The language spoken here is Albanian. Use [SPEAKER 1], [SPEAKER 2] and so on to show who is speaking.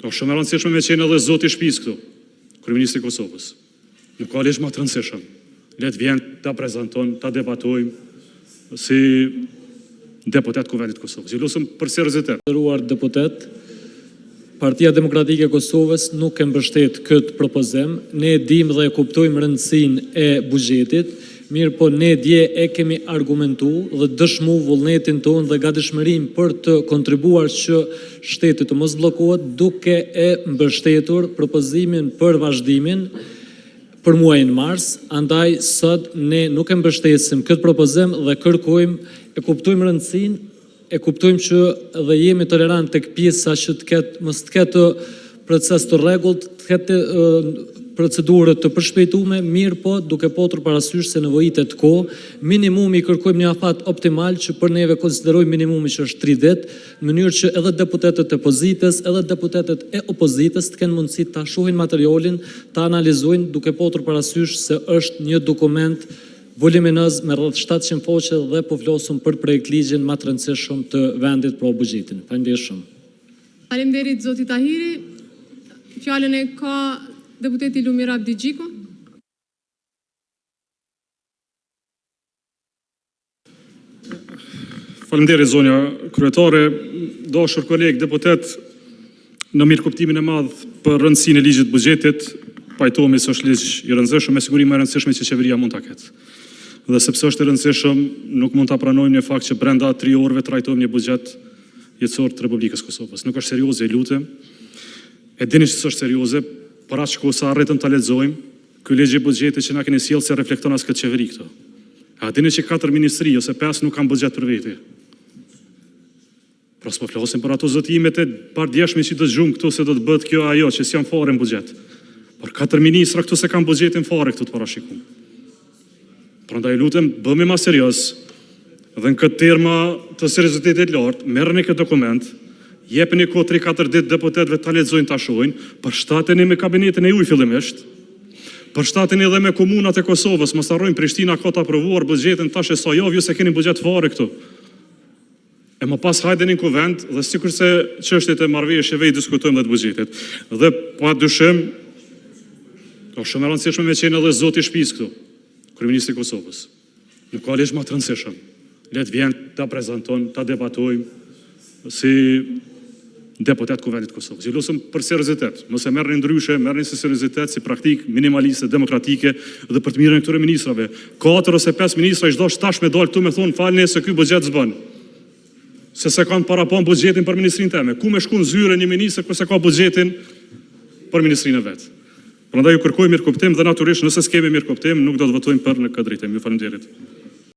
[SPEAKER 1] Ka shumë e rëndësishme me qenë edhe zoti i shtëpisë këtu, kryeministri i Kosovës. Nuk ka lish më të rëndësishëm. Le të vjen ta prezanton, ta debatojmë si deputet Kuvendit të Kosovës. Ju lutem për seriozitet.
[SPEAKER 2] Nderuar deputet, Partia Demokratike e Kosovës nuk e mbështet këtë propozim. Ne e dimë dhe e kuptojmë rëndësinë e buxhetit, mirë po ne dje e kemi argumentu dhe dëshmu vullnetin tonë dhe gatishmërinë për të kontribuar që shteti të mos bllokohet, duke e mbështetur propozimin për vazhdimin për muajin mars. Andaj sot ne nuk e mbështesim këtë propozim dhe kërkojmë, e kuptojmë rëndësinë, e kuptojmë që dhe jemi tolerant tek pjesa që mos të ketë proces të rregullt, të ketë procedurë të përshpejtuara, mirë po duke patur parasysh se nevojitet kohë. Minimumi kërkojmë një afat optimal që për neve konsiderojmë minimumi që është 3 ditë, në mënyrë që edhe deputetët e pozitës, edhe deputetët e opozitës të kenë mundësi ta shohin materialin, ta analizojnë duke patur parasysh se është një dokument voluminoz me rreth 700 faqe dhe po flosëm për projekt ligjin më të rëndësishëm të vendit për buxhetin. Faleminderit shumë.
[SPEAKER 3] Faleminderit zoti Tahiri. Fjalën e ka deputeti Lumir Abdi Gjiko.
[SPEAKER 1] Faleminderit zonja kryetare, dashur koleg deputet, në mirë kuptimin e madh për rëndësinë e ligjit të buxhetit, pajtohemi se është ligj i rëndësishëm, me siguri më e rëndësishme që qeveria mund ta ketë. Dhe sepse është i rëndësishëm, nuk mund ta pranojmë një fakt që brenda 3 orëve trajtojmë një buxhet jetësor të Republikës Kosovës. Nuk është serioze, lutem. E dini se është serioze, për aq kohë sa arritëm ta lexojmë, ky ligj i buxhetit që na keni sjellë se reflekton as këtë qeveri këtu. A dini që 4 ministri ose 5 nuk kanë buxhet për veti? Pra s'po flasim për ato zotimet e pardjeshme që dëgjojmë këtu se do të bëhet kjo ajo që s'janë fare në buxhet. Por 4 ministra këtu se kanë buxhetin fare këtu të parashikuar. Prandaj lutem, bëhemi më serioz. Dhe në këtë terma të seriozitetit lartë, merrni këtë dokument, jepni kohë 3-4 ditë deputetëve ta lexojnë, ta shohin, përshtateni me kabinetin e juaj fillimisht, përshtateni edhe me komunat e Kosovës, mos harrojmë Prishtina ka të aprovuar buxhetin tash e sa javë se keni buxhet fare këtu. E më pas hajdeni në kuvend dhe sikurse çështjet e marrëveshjeve i diskutojmë dhe të buxhetit. Dhe padyshim, ka shumë e rëndësishme me qenë edhe zoti i shtëpisë këtu, kryeministri i Kosovës. Nuk ka lish më të rëndësishëm. Le të vjen ta prezanton, ta debatojmë si deputet Kuvendit të Kosovës. Ju lutem për seriozitet, mos e merrni ndryshe, merrni si seriozitet, si praktik minimaliste, demokratike dhe për të mirën e këtyre ministrave. 4 ose 5 ministra i çdo tash me dal këtu me thonë falni se ky buxhet s'bën. Se kanë parapon buxhetin për ministrinë teme. Ku me shkon zyre një ministër kur se ka buxhetin për ministrinë e vet. Prandaj ju kërkoj mirëkuptim dhe natyrisht nëse s'kemi mirëkuptim nuk do të votojmë për në këtë drejtim. Ju falenderit.